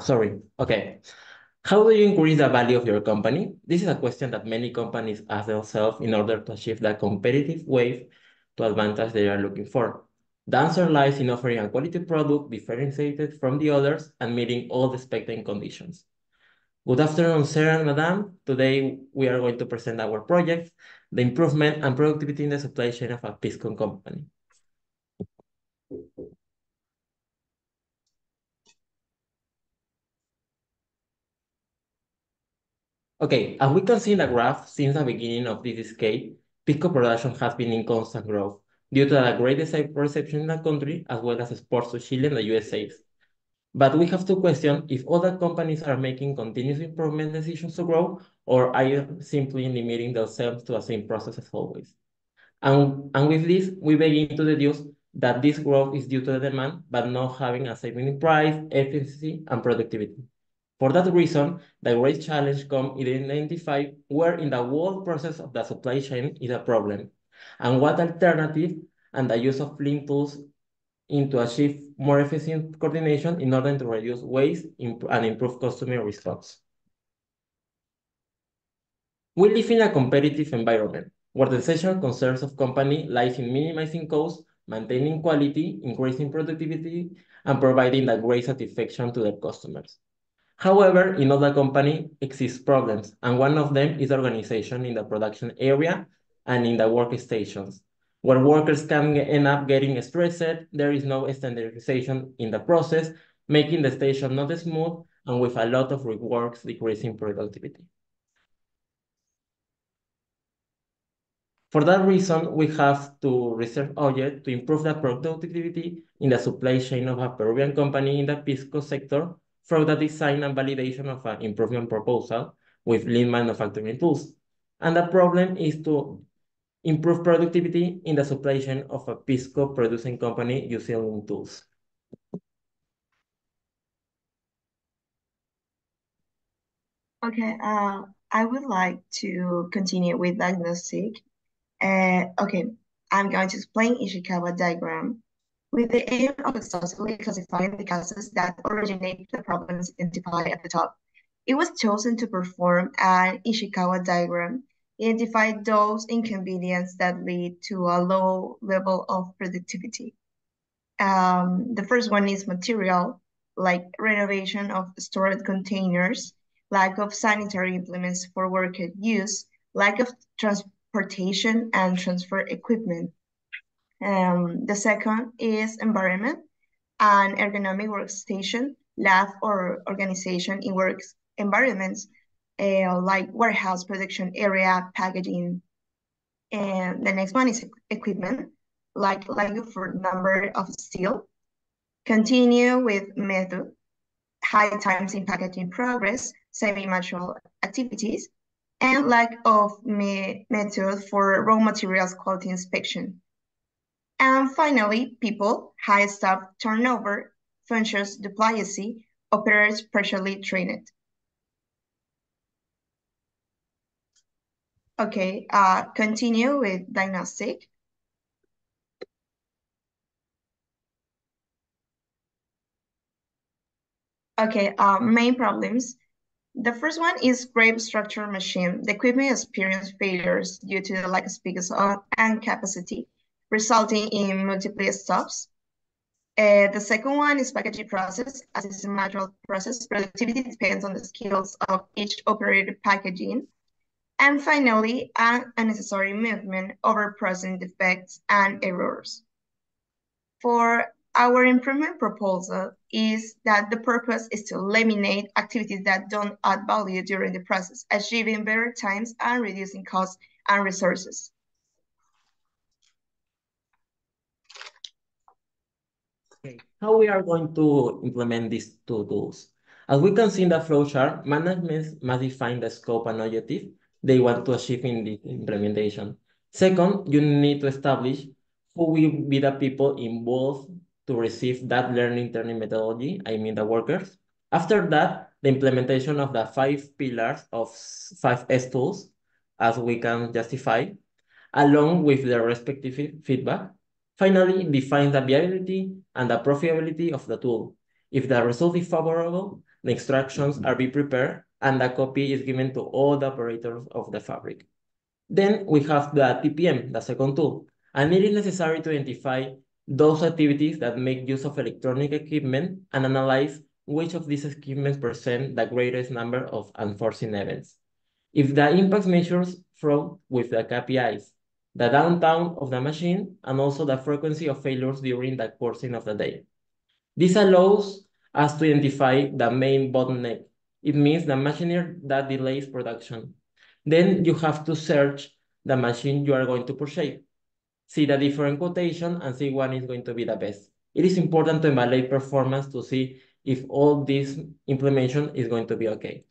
Sorry. Okay. How do you increase the value of your company? This is a question that many companies ask themselves in order to achieve the competitive wave to advantage they are looking for. The answer lies in offering a quality product differentiated from the others and meeting all the expected conditions. Good afternoon, sir and madam. Today we are going to present our project, the improvement and productivity in the supply chain of a Pisco company. Okay, as we can see in the graph, since the beginning of this decade, Pisco production has been in constant growth due to the great reception in the country, as well as exports to Chile and the USA. But we have to question if other companies are making continuous improvement decisions to grow, or are you simply limiting themselves to the same process as always. And with this, we begin to deduce that this growth is due to the demand, but not having a saving in price, efficiency, and productivity. For that reason, the great challenge comes in identify where in the whole process of the supply chain is a problem, and what alternative and the use of lean tools to achieve more efficient coordination in order to reduce waste and improve customer response. We live in a competitive environment where the essential concerns of company lies in minimizing costs, maintaining quality, increasing productivity, and providing that great satisfaction to their customers. However, in other company exist problems, and one of them is organization in the production area and in the workstations, where workers can end up getting stressed. There is no standardization in the process, making the station not smooth and with a lot of reworks decreasing productivity. For that reason, we have to reserve budget to improve the productivity in the supply chain of a Peruvian company in the Pisco sector through the design and validation of an improvement proposal with lean manufacturing tools. And the problem is to improve productivity in the supply chain of a Pisco producing company using lean tools. Okay, I would like to continue with diagnostic. Okay, I'm going to explain Ishikawa diagram with the aim of exhaustively classifying the causes that originate the problems identified at the top. It was chosen to perform an Ishikawa diagram, identify those inconveniences that lead to a low level of productivity. The first one is material, like renovation of stored containers, lack of sanitary implements for worker use, lack of transportation and transfer equipment. The second is environment, an ergonomic workstation, lab or organization in work environments, like warehouse, production area, packaging. And the next one is equipment, like for number of steel. Continue with method, high times in packaging progress, semi-manual activities, and lack of method for raw materials quality inspection. And finally, people, high staff turnover, functions duplicacy, operators partially trained. Okay, continue with diagnostic. Okay, main problems. The first one is grape structure machine. The equipment experienced failures due to the lack of speakers and capacity, resulting in multiple stops. The second one is packaging process. As it's a manual process, productivity depends on the skills of each operator packaging. And finally, unnecessary movement over processing defects and errors. For our improvement proposal is that the purpose is to eliminate activities that don't add value during the process, achieving better times and reducing costs and resources. Okay, how we are going to implement these two tools? As we can see in the flowchart, management must define the scope and objective they want to achieve in the implementation. Second, you need to establish who will be the people involved to receive that learning methodology, I mean the workers. After that, the implementation of the 5 pillars of 5S tools, as we can justify, along with their respective feedback. Finally, define the viability and the profitability of the tool. If the result is favorable, the instructions are be prepared and the copy is given to all the operators of the fabric. Then we have the TPM, the second tool, and it is necessary to identify those activities that make use of electronic equipment and analyze which of these equipments present the greatest number of unforeseen events. If the impact measures from with the KPIs, the downtime of the machine, and also the frequency of failures during the coursing of the day. This allows us to identify the main bottleneck. It means the machinery that delays production. Then you have to search the machine you are going to purchase. See the different quotation and see one is going to be the best. It is important to evaluate performance to see if all this implementation is going to be okay.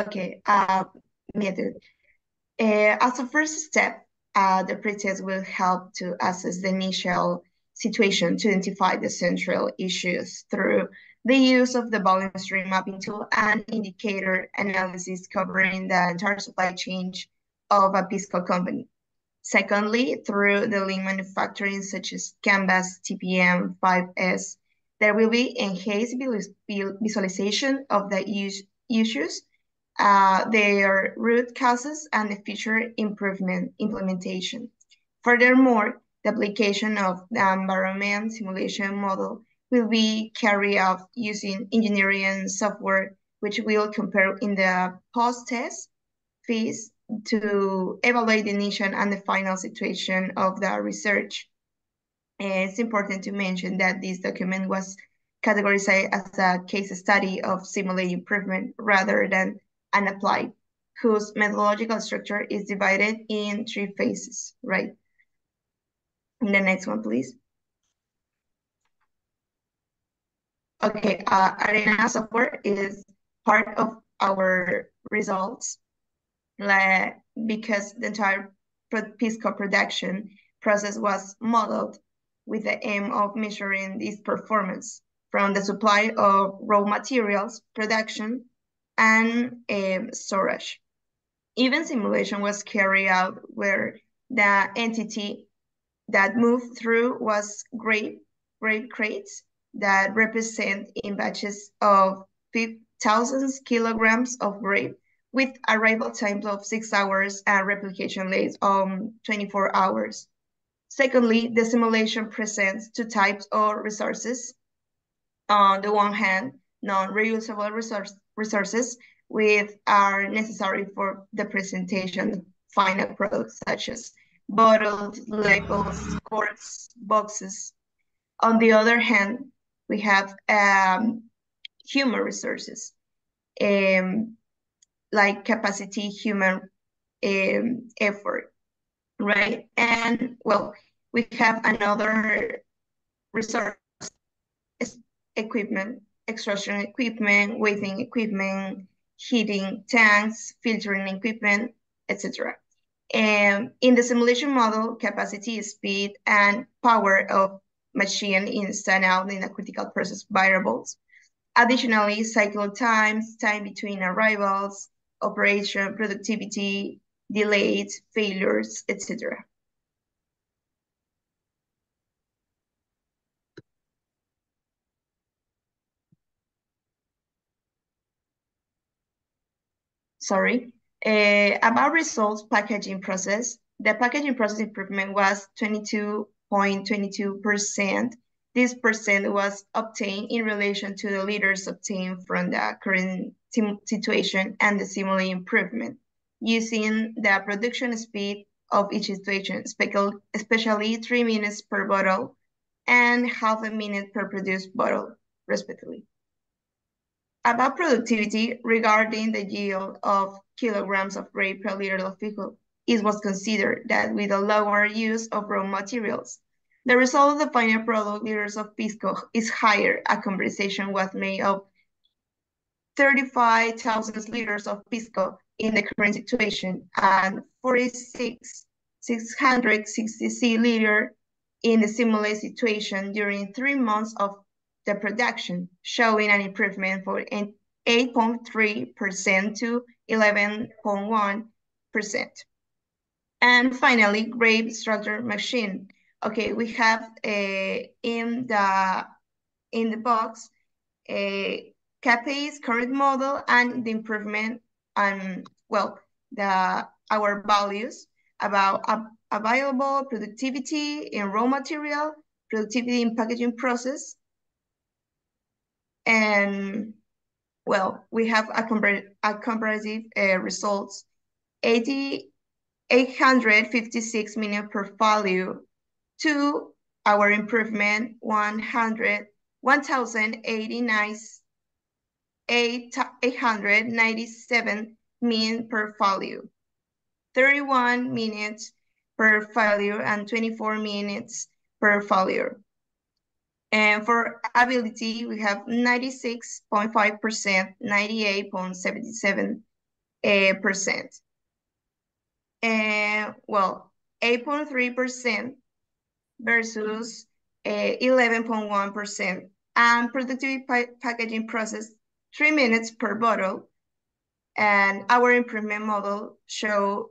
Okay, method. As a first step, the pretest will help to assess the initial situation to identify the central issues through the use of the volume stream mapping tool and indicator analysis covering the entire supply chain of a Pisco company. Secondly, through the lean manufacturing such as Canvas, TPM, 5S, there will be enhanced visualization of the issues, their root causes, and the future implementation. Furthermore, the application of the environment simulation model will be carried out using engineering software, which will compare in the post-test phase to evaluate the initial and the final situation of the research. It's important to mention that this document was categorized as a case study of simulated improvement rather than an applied, whose methodological structure is divided in 3 phases, right? And the next one, please. Okay, Arena software is part of our results because the entire Pisco production process was modeled with the aim of measuring this performance from the supply of raw materials, production, and storage. Even simulation was carried out where the entity that moved through was grape crates that represent in batches of 1,000 kilograms of grape with arrival times of 6 hours and replication rates of 24 hours. Secondly, the simulation presents 2 types of resources. On the one hand, non-reusable resources which are necessary for the presentation of final products such as bottles, labels, corks, boxes. On the other hand, we have human resources, like capacity, human effort, right? And well, we have another resource, equipment, extrusion equipment, weighing equipment, heating tanks, filtering equipment, etc. And in the simulation model, capacity, speed, and power of machine is stand out in the critical process variables. Additionally, cycle times, time between arrivals, operation, productivity, delays, failures, etc. Sorry. About results packaging process, the packaging process improvement was 22.22%. This percent was obtained in relation to the leaders obtained from the current situation and the simulated improvement, using the production speed of each situation, especially 3 minutes per bottle and half a minute per produced bottle, respectively. About productivity regarding the yield of kilograms of grape per liter of Pisco, it was considered that with a lower use of raw materials, the result of the final product liters of Pisco is higher. A conversation was made of 35,000 liters of Pisco in the current situation and 46,660 liters in the simulated situation during 3 months of the production, showing an improvement from 8.3% to 11.1%. And finally, grape structure machine Okay, we have in the box CAPE's current model and the improvement and well our values about available productivity in raw material, productivity in packaging process, and well we have a comparative results 856 million per value to our improvement 1,089 897 min per value, 31 minutes per failure, and 24 minutes per failure. And for ability, we have 96.5%, 98.77%. And well, 8.3% versus 11.1%. And productivity packaging process 3 minutes per bottle, and our improvement model shows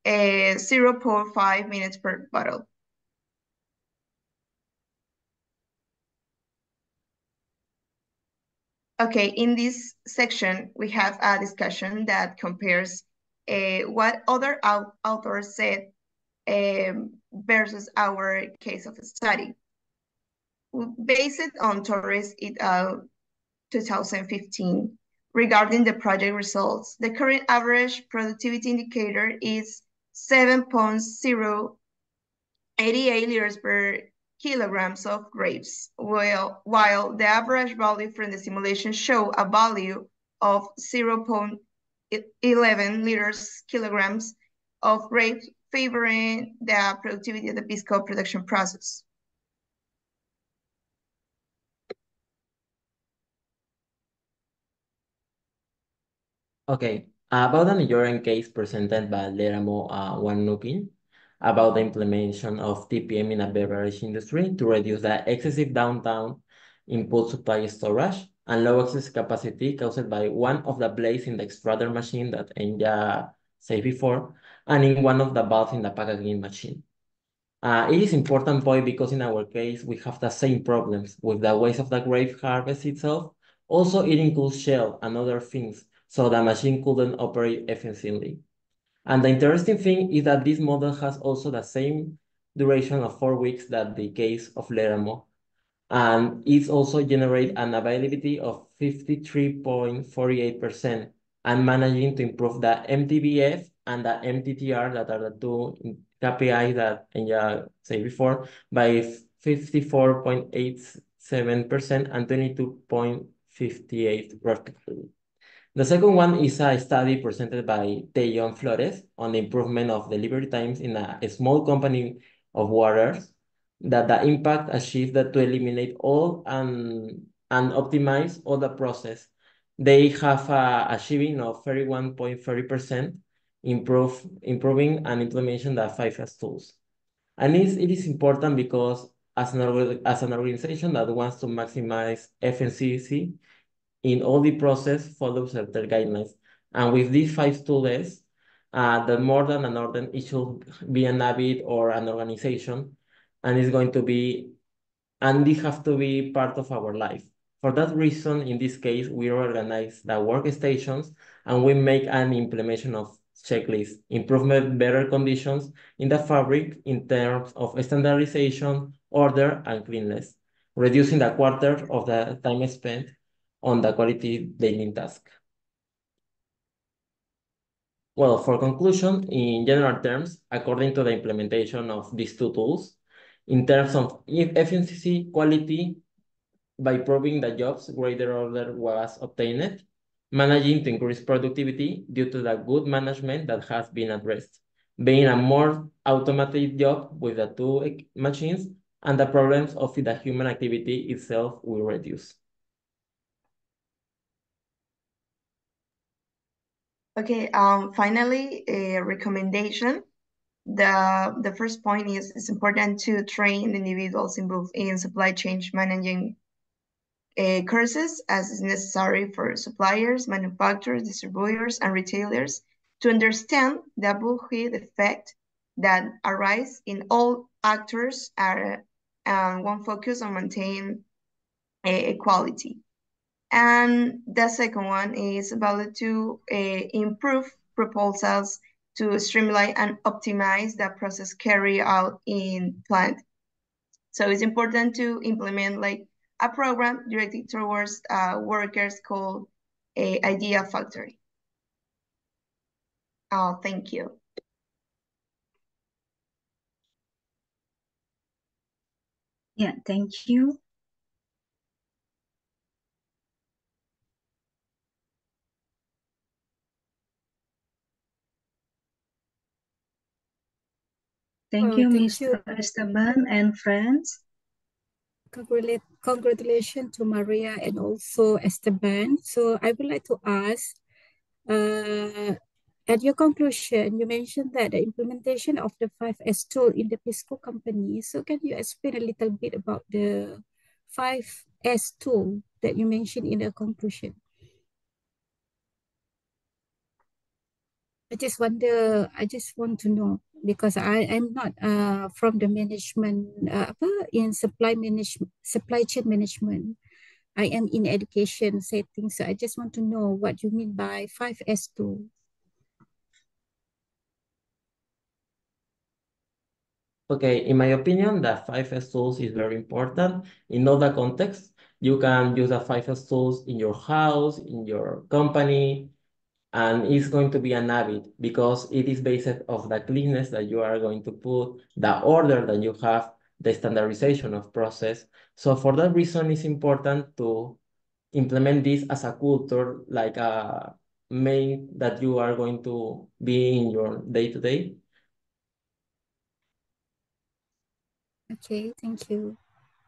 0.5 minutes per bottle. Okay, in this section, we have a discussion that compares what other authors said versus our case of study. Based on Torres et al. 2015, regarding the project results, the current average productivity indicator is 7.088 liters per kilograms of grapes, while the average value from the simulation show a value of 0.11 liters kilograms of grapes, favoring the productivity of the Pisco production process. Okay, about an Nigerian case presented by Leramo Wanukin about the implementation of TPM in a beverage industry to reduce the excessive downtime, input supply storage, and low excess capacity caused by one of the blades in the extruder machine that Enya said before, and in one of the valves in the packaging machine. It is important point because in our case, we have the same problems with the waste of the grape harvest itself. Also, it includes shell and other things, so the machine couldn't operate efficiently. And the interesting thing is that this model has also the same duration of 4 weeks that the case of Leramo, and it also generate an availability of 53.48% and managing to improve the MTBF and the MTTR, that are the two KPI that Enya said before, by 54.87% and 22.58% respectively. The second one is a study presented by Tello and Flores on the improvement of delivery times in a small company of waters, that the impact achieved that to eliminate all and optimize all the process. They have achieving of 31.30% improving and implementation the 5S tools. And it is important because as an organization that wants to maximize efficiency in all the process follows certain guidelines. And with these 5 tools, the more than an order, it should be an habit or an organization, and it's going to be, and they have to be part of our life. For that reason, in this case, we organize the workstations and we make an implementation of checklists, improvement better conditions in the fabric in terms of standardization, order, and cleanliness, reducing the quarter of the time spent on the quality daily task. Well, for conclusion, in general terms, according to the implementation of these 2 tools, in terms of efficiency, quality, by proving the jobs, greater order was obtained, managing to increase productivity due to the good management that has been addressed, being a more automated job with the 2 machines, and the problems of the human activity itself will reduce. Okay, finally, a recommendation. The first point is it's important to train individuals involved in supply chain managing courses as is necessary for suppliers, manufacturers, distributors, and retailers to understand the bullwhip effect that arises in all actors are one focus on maintain equality. And the second one is about to improve proposals to streamline and optimize the process carried out in plant. So it's important to implement like a program directed towards workers called a Idea Factory. Oh, thank you. Yeah, thank you. Thank you, thank you. Mr. Esteban and friends. Congratulations to Maria and also Esteban. So I would like to ask, at your conclusion, you mentioned that the implementation of the 5S tool in the Pisco company. So can you explain a little bit about the 5S tool that you mentioned in the conclusion? I just want to know because I'm not from the management in supply chain management. I am in education setting, so I just want to know what you mean by 5S2. Okay, in my opinion, the 5S tools is very important. In all the context, you can use the 5S tools in your house, in your company, and it's going to be an habit because it is based of the cleanness that you are going to put, the order that you have, the standardization of process. So for that reason, it's important to implement this as a culture, like a main that you are going to be in your day-to-day. Okay, thank you.